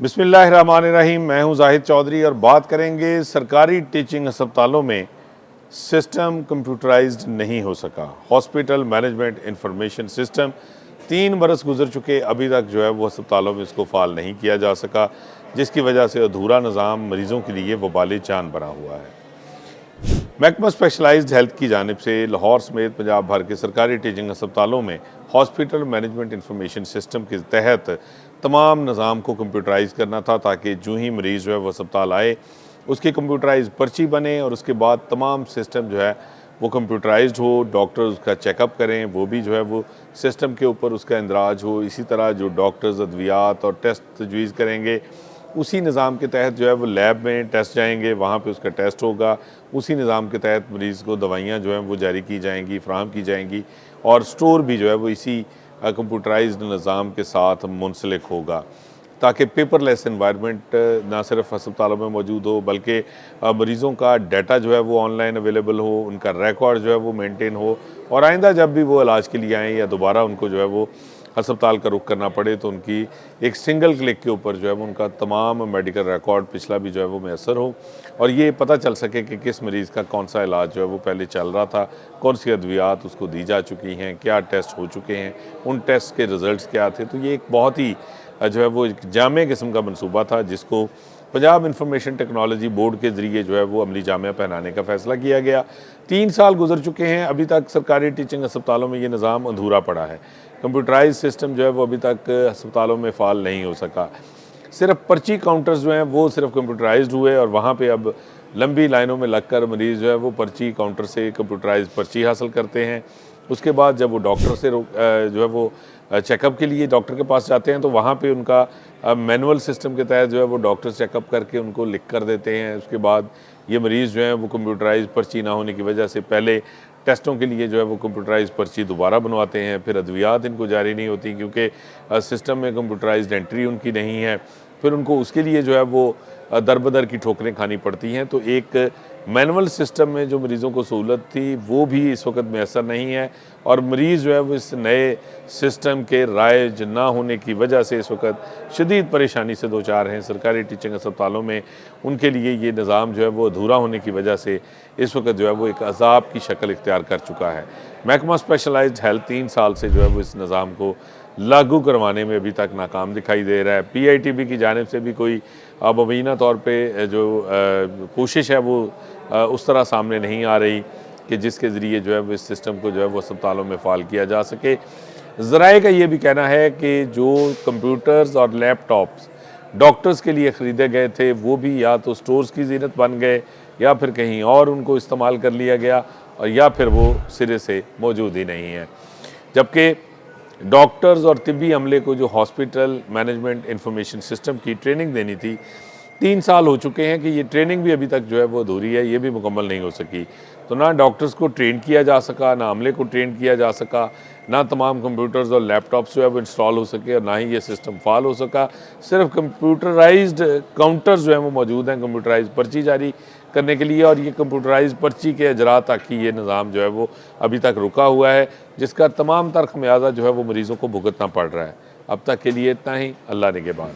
बिस्मिल्लाहिर्रहमानिर्रहीम। मैं हूं जाहिद चौधरी और बात करेंगे सरकारी टीचिंग अस्पतालों में सिस्टम कंप्यूटराइज्ड नहीं हो सका। हॉस्पिटल मैनेजमेंट इंफॉर्मेशन सिस्टम 3 बरस गुजर चुके, अभी तक जो है वो अस्पतालों में इसको फ़ाल नहीं किया जा सका, जिसकी वजह से अधूरा निज़ाम मरीज़ों के लिए वबाल जान बना हुआ है। महकमा स्पेशलाइज्ड हेल्थ की जानिब से लाहौर समेत पंजाब भर के सरकारी टीचिंग अस्पतालों में हॉस्पिटल मैनेजमेंट इंफॉर्मेशन सिस्टम के तहत तमाम निज़ाम को कंप्यूटराइज करना था, ताकि जो ही मरीज़ जो है वो अस्पताल आए उसकी कंप्यूटराइज पर्ची बने और उसके बाद तमाम सिस्टम जो है वो कंप्यूटराइज्ड हो, डॉक्टर उसका चेकअप करें, वो भी जो है वो सिस्टम के ऊपर उसका इंदराज हो। इसी तरह जो डॉक्टर्स अद्वियात और टेस्ट तजवीज़ करेंगे, उसी निज़ाम के तहत जो है वो लैब में टेस्ट जाएंगे, वहाँ पे उसका टेस्ट होगा। उसी निज़ाम के तहत मरीज़ को दवाइयाँ जो हैं वो जारी की जाएंगी, फ़राहम की जाएंगी, और स्टोर भी जो है वो इसी कंप्यूटराइज्ड निज़ाम के साथ मुंसलिक होगा, ताकि पेपरलेस इन्वायरमेंट ना सिर्फ अस्पतालों में मौजूद हो, बल्कि मरीज़ों का डाटा जो है वो ऑनलाइन अवेलेबल हो, उनका रिकॉर्ड जो है वो मेंटेन हो, और आइंदा जब भी वो इलाज के लिए आएँ या दोबारा उनको जो है वो अस्पताल का रुख करना पड़े तो उनकी एक सिंगल क्लिक के ऊपर जो है वो उनका तमाम मेडिकल रिकॉर्ड पिछला भी जो है वो मैसर हो, और ये पता चल सके कि किस मरीज़ का कौन सा इलाज जो है वो पहले चल रहा था, कौन सी अद्वियात उसको दी जा चुकी हैं, क्या टेस्ट हो चुके हैं, उन टेस्ट के रिज़ल्ट्स क्या थे। तो ये एक बहुत ही जो है वो एक जामे किस्म का मनसूबा था, जिसको पंजाब इंफॉर्मेशन टेक्नोलॉजी बोर्ड के ज़रिए जो है वो अमली जामिया पहनाने का फ़ैसला किया गया। 3 साल गुजर चुके हैं, अभी तक सरकारी टीचिंग अस्पतालों में ये निज़ाम अधूरा पड़ा है। कंप्यूटराइज सिस्टम जो है वो अभी तक अस्पतालों में फ़ाल नहीं हो सका। सिर्फ पर्ची काउंटर्स जो हैं वो सिर्फ कंप्यूटराइज्ड हुए, और वहाँ पे अब लंबी लाइनों में लगकर मरीज़ जो है वो पर्ची काउंटर से कंप्यूटराइज पर्ची हासिल करते हैं। उसके बाद जब वो डॉक्टर से जो है वो चेकअप के लिए डॉक्टर के पास जाते हैं, तो वहाँ पे उनका मैनुअल सिस्टम के तहत जो है वो डॉक्टर चेकअप करके उनको लिख कर देते हैं। उसके बाद ये मरीज़ जो हैं वो कंप्यूटराइज पर्ची ना होने की वजह से पहले टेस्टों के लिए जो है वो कंप्यूटराइज पर्ची दोबारा बनवाते हैं, फिर अद्वियात इनको जारी नहीं होती क्योंकि सिस्टम में कंप्यूटराइज्ड एंट्री उनकी नहीं है, फिर उनको उसके लिए जो है वो दर बदर की ठोकरें खानी पड़ती हैं। तो एक मैनुअल सिस्टम में जो मरीज़ों को सहूलत थी वो भी इस वक्त मैसर नहीं है, और मरीज़ जो है वो इस नए सिस्टम के राइज ना होने की वजह से इस वक्त शदीद परेशानी से दो चार हैं। सरकारी टीचिंग अस्पतालों में उनके लिए ये निज़ाम जो है वो अधूरा होने की वजह से इस वक्त जो है वो एक अज़ाब की शक्ल इख्तियार कर चुका है। महकमा स्पेशलाइज्ड हेल्थ 3 साल से जो है वो इस निज़ाम को लागू करवाने में अभी तक नाकाम दिखाई दे रहा है। PITB की जानिब से भी कोई मुबैना तौर पे जो कोशिश है वो उस तरह सामने नहीं आ रही कि जिसके ज़रिए जो है वो इस सिस्टम को जो है वो अस्पतालों में फ़ाल किया जा सके। ज़राए का ये भी कहना है कि जो कंप्यूटर्स और लैपटॉप्स डॉक्टर्स के लिए ख़रीदे गए थे वो भी या तो स्टोर्स की ज़ीनत बन गए, या फिर कहीं और उनको इस्तेमाल कर लिया गया, और या फिर वो सिरे से मौजूद ही नहीं है। जबकि डॉक्टर्स और तिब्बी अमले को जो हॉस्पिटल मैनेजमेंट इंफॉर्मेशन सिस्टम की ट्रेनिंग देनी थी, 3 साल हो चुके हैं कि ये ट्रेनिंग भी अभी तक जो है वो अधूरी है, ये भी मुकम्मल नहीं हो सकी। तो ना डॉक्टर्स को ट्रेन किया जा सका, ना अमले को ट्रेन किया जा सका, ना तमाम कंप्यूटर्स और लैपटॉप्स जो है वो इंस्टॉल हो सके, और ना ही ये सिस्टम फ़ाल हो सका। सिर्फ कंप्यूटराइज्ड काउंटर्स जो हैं वो मौजूद हैं कंप्यूटराइज्ड पर्ची जारी करने के लिए, और ये कंप्यूटराइज्ड पर्ची के अजरा तक ही ये निज़ाम जो है वो अभी तक रुका हुआ है, जिसका तमाम तर खमियाजा जो है वो मरीज़ों को भुगतना पड़ रहा है। अब तक के लिए इतना ही। अल्लाह निगहबान।